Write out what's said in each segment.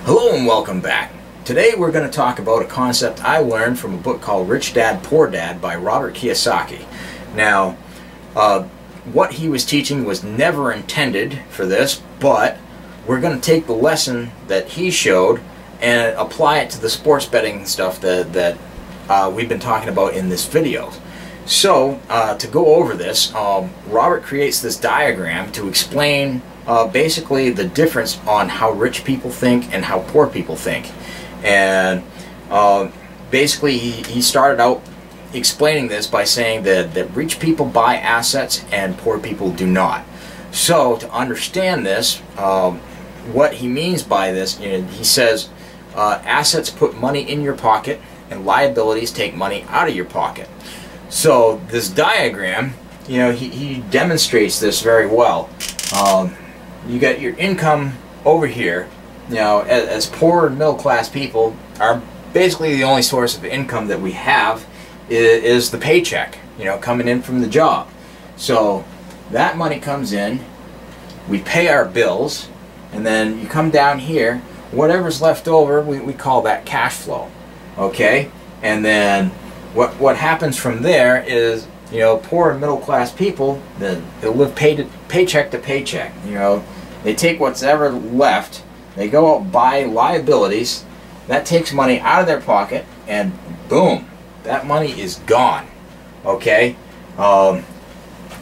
Hello and welcome back. Today we're going to talk about a concept I learned from a book called Rich Dad Poor Dad by Robert Kiyosaki. Now, what he was teaching was never intended for this, but we're going to take the lesson that he showed and apply it to the sports betting stuff that we've been talking about in this video. So, to go over this, Robert creates this diagram to explain basically the difference on how rich people think and how poor people think. And basically he started out explaining this by saying that rich people buy assets and poor people do not. So to understand this, what he means by this, he says assets put money in your pocket and liabilities take money out of your pocket. So this diagram, he demonstrates this very well. You got your income over here. As poor and middle class people, are basically the only source of income that we have is the paycheck, coming in from the job. So that money comes in, we pay our bills, and then you come down here, whatever's left over, we call that cash flow. Okay? And then what happens from there is, poor and middle class people, they'll live paycheck to paycheck. They take what's ever left, they go out and buy liabilities, that takes money out of their pocket, and boom, that money is gone. Okay?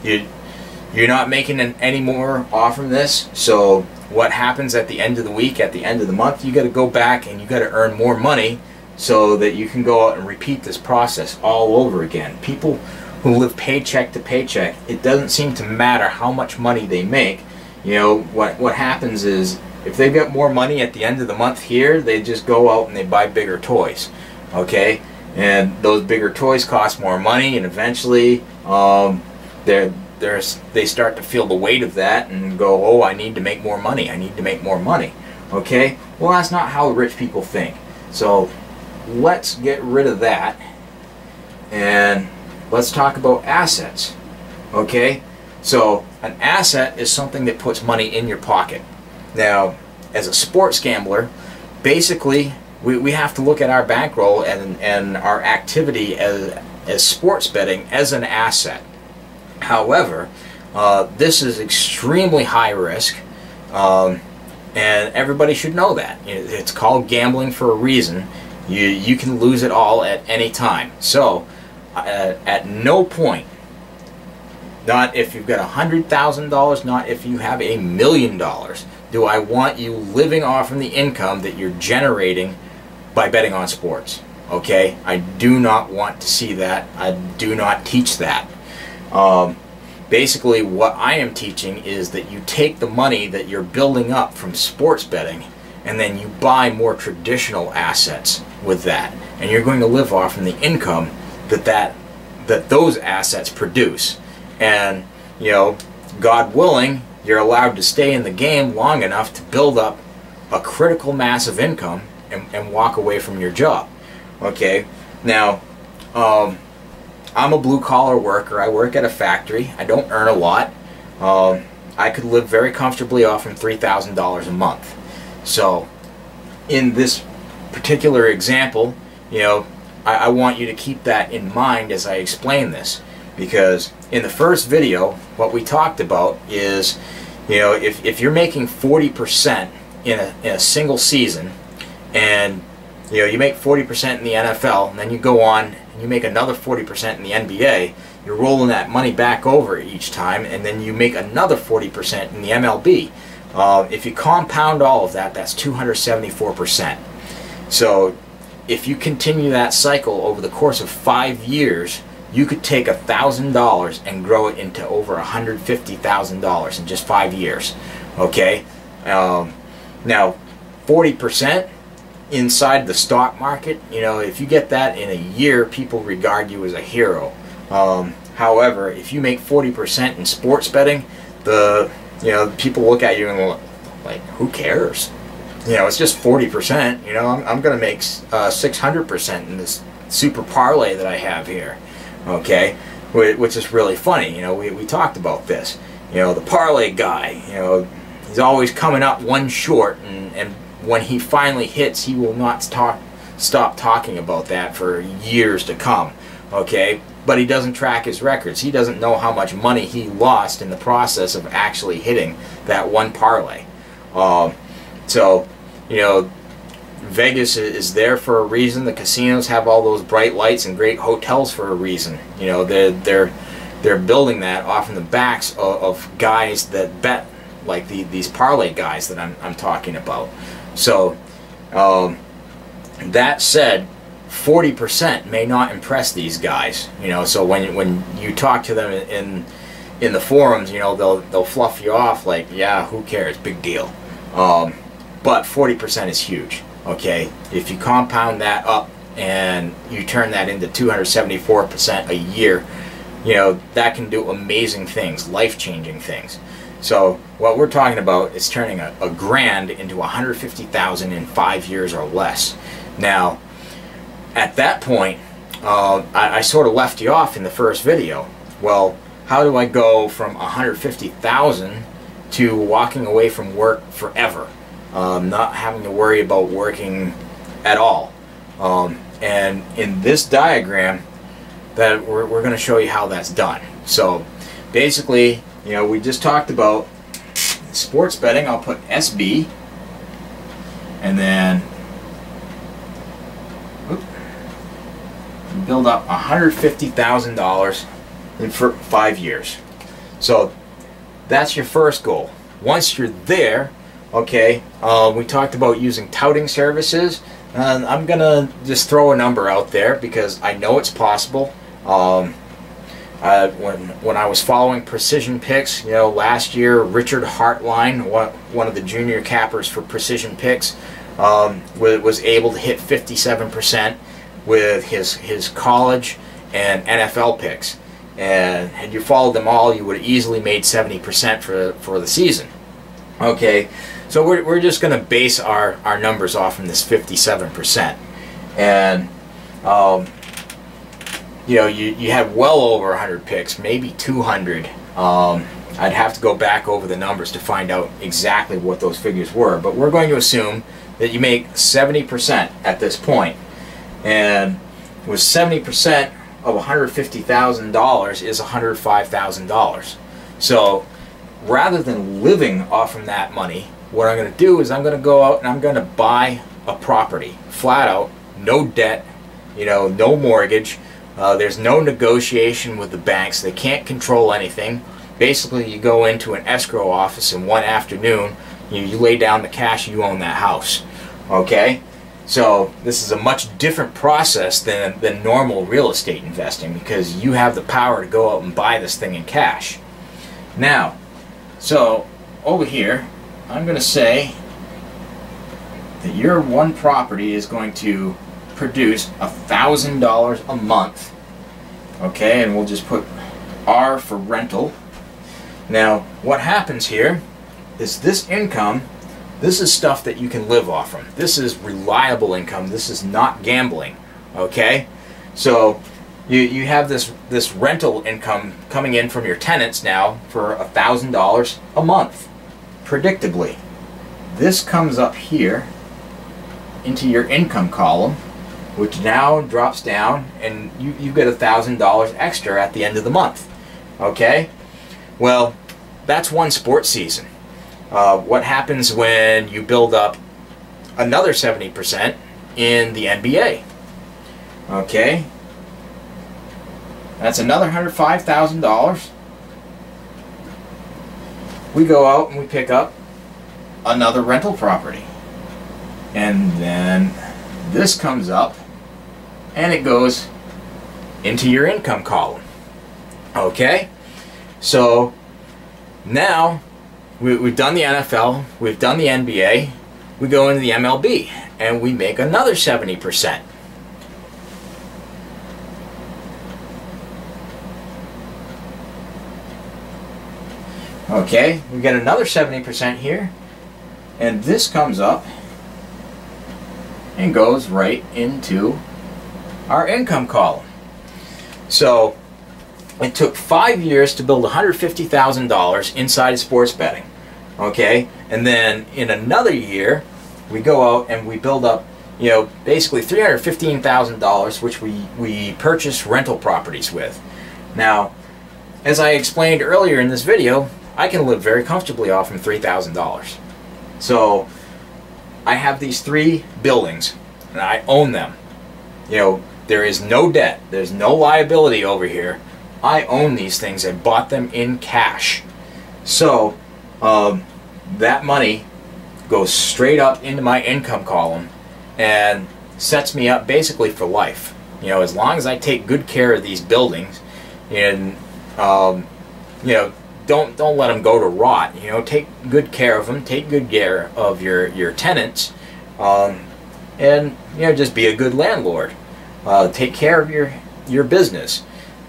You're not making any more off from this, so what happens at the end of the week, at the end of the month, you got to go back and you got to earn more money so that you can go out and repeat this process all over again. People who live paycheck to paycheck, it doesn't seem to matter how much money they make. What happens is, if they've got more money at the end of the month here, they just go out and they buy bigger toys. Okay? And those bigger toys cost more money, and eventually they start to feel the weight of that and go, oh, I need to make more money, I need to make more money. Okay? Well, that's not how rich people think. So let's get rid of that and let's talk about assets. Okay? So an asset is something that puts money in your pocket. Now, as a sports gambler, basically we have to look at our bankroll and our activity as sports betting as an asset. However, this is extremely high risk, and everybody should know that. It's called gambling for a reason. You can lose it all at any time. So at no point, not if you've got $100,000, not if you have $1 million, do I want you living off from the income that you're generating by betting on sports. Okay? I do not want to see that. I do not teach that. Basically, what I am teaching is that you take the money that you're building up from sports betting and then you buy more traditional assets with that. And you're going to live off from the income that those assets produce. And, God willing, you're allowed to stay in the game long enough to build up a critical mass of income and walk away from your job. Okay? Now, I'm a blue-collar worker. I work at a factory. I don't earn a lot. I could live very comfortably off from $3,000 a month. So, in this particular example, I want you to keep that in mind as I explain this. Because in the first video, what we talked about is, if you're making 40% in a single season, and you make 40% in the NFL, and then you go on and you make another 40% in the NBA, you're rolling that money back over each time, and then you make another 40% in the MLB. If you compound all of that, that's 274%. So if you continue that cycle over the course of 5 years, you could take $1,000 and grow it into over $150,000 in just 5 years. Okay? Now, 40% inside the stock market, if you get that in a year, people regard you as a hero. However, if you make 40% in sports betting, people look at you and go, like, who cares? It's just 40%. I'm going to make 600% in this super parlay that I have here. Okay, which is really funny. We talked about this. The parlay guy. He's always coming up one short and when he finally hits, he will not stop talking about that for years to come. Okay, but he doesn't track his records. He doesn't know how much money he lost in the process of actually hitting that one parlay. So, you know, Vegas is there for a reason. The casinos have all those bright lights and great hotels for a reason. You know, they're building that off in the backs of guys that bet, like these parlay guys that I'm talking about. So, that said, 40% may not impress these guys, you know. So when you talk to them in the forums, you know, they'll fluff you off like, yeah, who cares, big deal. But 40% is huge. Okay, if you compound that up and you turn that into 274% a year, you know, that can do amazing things, life-changing things. So what we're talking about is turning a grand into 150,000 in 5 years or less. Now, at that point, I sort of left you off in the first video. Well, how do I go from 150,000 to walking away from work forever, not having to worry about working at all? And in this diagram, that we're going to show you how that's done. So basically, you know, we just talked about sports betting. I'll put SB, and then build up $150,000 for 5 years. So that's your first goal. Once you're there, okay, we talked about using touting services. I'm gonna just throw a number out there because I know it's possible. When I was following Precision Picks, you know, last year, Richard Hartline, one of the junior cappers for Precision Picks, was able to hit 57% with his college and NFL picks. And had you followed them all, you would have easily made 70% for the season. Okay, so we're just going to base our numbers off from this 57%. And you know, you had well over 100 picks, maybe 200. I'd have to go back over the numbers to find out exactly what those figures were, but we're going to assume that you make 70% at this point. And with 70% of $150,000 is $105,000. So rather than living off from that money, what I'm going to do is I'm going to go out and I'm going to buy a property, flat out, no debt, you know, no mortgage. There's no negotiation with the banks. They can't control anything. Basically, you go into an escrow office and one afternoon, you lay down the cash, you own that house. Okay? So this is a much different process than normal real estate investing, because you have the power to go out and buy this thing in cash. Now, so over here, I'm going to say that your one property is going to produce $1,000 a month. Okay, and we'll just put R for rental. Now, what happens here is this income, this is stuff that you can live off from. This is reliable income. This is not gambling. Okay, so you have this rental income coming in from your tenants now for $1,000 a month, predictably. This comes up here into your income column, which now drops down, and you get $1,000 extra at the end of the month. Okay, well, that's one sports season. What happens when you build up another 70% in the NBA? Okay, that's another $105,000. We go out and we pick up another rental property, and then this comes up and it goes into your income column. Okay, so now we've done the NFL, we've done the NBA, we go into the MLB and we make another 70%. Okay, we get another 70% here, and this comes up and goes right into our income column. So it took 5 years to build $150,000 inside sports betting. Okay, and then in another year we go out and we build up, you know, basically $315,000, which we purchase rental properties with. Now, as I explained earlier in this video, I can live very comfortably off from $3,000. So I have these 3 buildings and I own them. You know, there is no debt, there's no liability over here. I own these things. I bought them in cash. So that money goes straight up into my income column and sets me up basically for life. You know, as long as I take good care of these buildings and you know, don't let them go to rot. You know, take good care of them, take good care of your tenants, and you know, just be a good landlord. Take care of your business.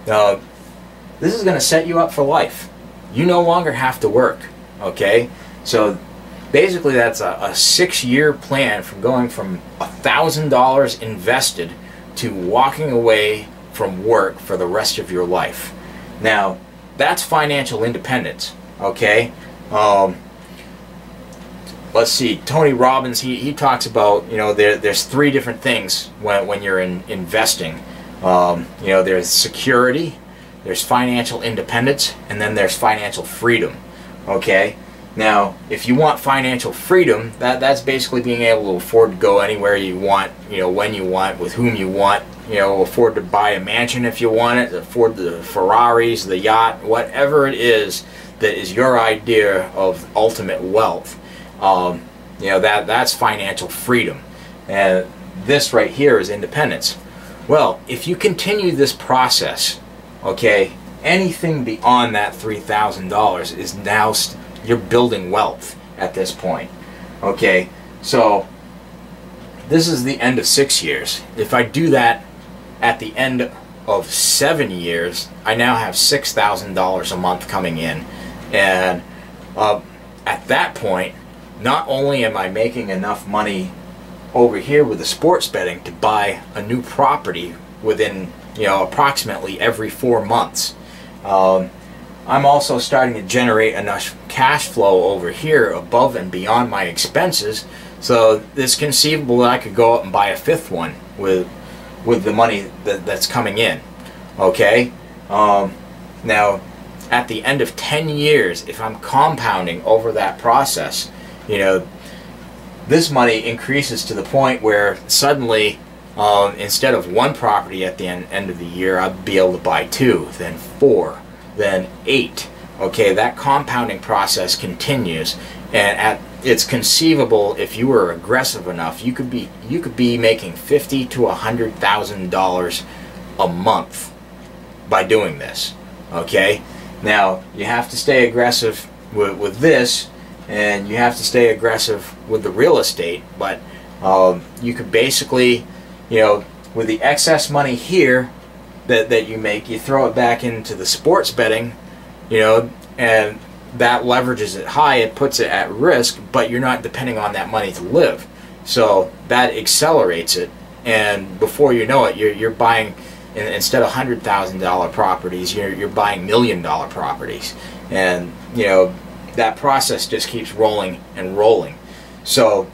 This is going to set you up for life. You no longer have to work. Okay, so basically that's a 6-year plan from going from $1,000 invested to walking away from work for the rest of your life. Now, that's financial independence. Okay, let's see. Tony Robbins, he talks about, you know, there's 3 different things when you're investing. You know, there's security, there's financial independence, and then there's financial freedom. Okay, now if you want financial freedom, that's basically being able to afford to go anywhere you want, you know, when you want, with whom you want. You know, afford to buy a mansion if you want it, afford the Ferraris, the yacht, whatever it is that is your idea of ultimate wealth. You know, that's financial freedom, and this right here is independence. Well, if you continue this process, okay, anything beyond that $3,000 is now you're building wealth at this point. Okay, so this is the end of 6 years. If I do that at the end of 7 years, I now have $6,000 a month coming in, and at that point, not only am I making enough money over here with the sports betting to buy a new property within, you know, approximately every 4 months, I'm also starting to generate enough cash flow over here above and beyond my expenses, so it's conceivable that I could go out and buy a 5th one with the money that's coming in. Okay, now at the end of 10 years, if I'm compounding over that process, you know, this money increases to the point where suddenly, instead of 1 property at the end of the year, I'll be able to buy 2, then 4, then 8. Okay, that compounding process continues, and it's conceivable, if you were aggressive enough, you could be making $50,000 to $100,000 a month by doing this. Okay, now you have to stay aggressive with this, and you have to stay aggressive with the real estate, but you could basically, you know, with the excess money here that you make, you throw it back into the sports betting, you know, and that leverages it high, it puts it at risk, but you're not depending on that money to live. So that accelerates it, and before you know it, you're buying, instead of $100,000 properties, you're buying $1 million properties, and you know, that process just keeps rolling and rolling. So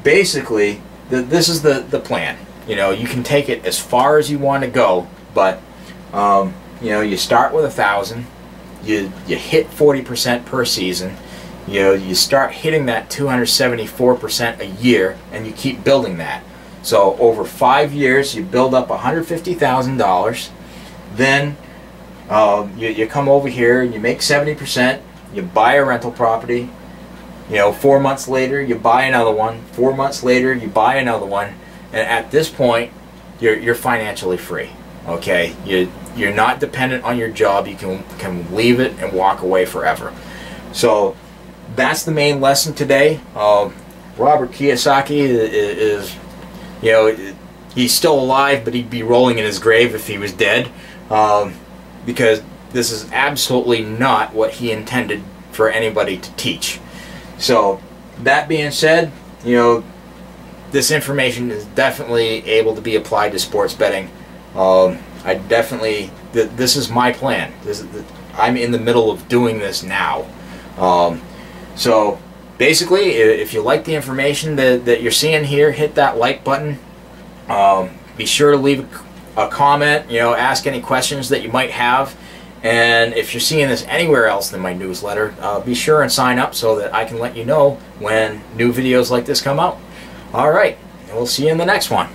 basically, this is the plan. You know, you can take it as far as you want to go, but you know, you start with 1,000, you hit 40% per season, you know, you start hitting that 274% a year, and you keep building that. So over 5 years, you build up $150,000. Then you come over here and you make 70%. You buy a rental property. You know, 4 months later, you buy another one. 4 months later, you buy another one. And at this point, you're financially free. Okay, you're not dependent on your job. You can leave it and walk away forever. So that's the main lesson today. Robert Kiyosaki is, you know, he's still alive, but he'd be rolling in his grave if he was dead, because this is absolutely not what he intended for anybody to teach. So that being said, you know, this information is definitely able to be applied to sports betting. I definitely, this is my plan. I'm in the middle of doing this now. So basically, if you like the information that you're seeing here, hit that like button. Be sure to leave a comment, ask any questions that you might have. And if you're seeing this anywhere else than my newsletter, be sure and sign up so that I can let you know when new videos like this come out. Alright, and we'll see you in the next one.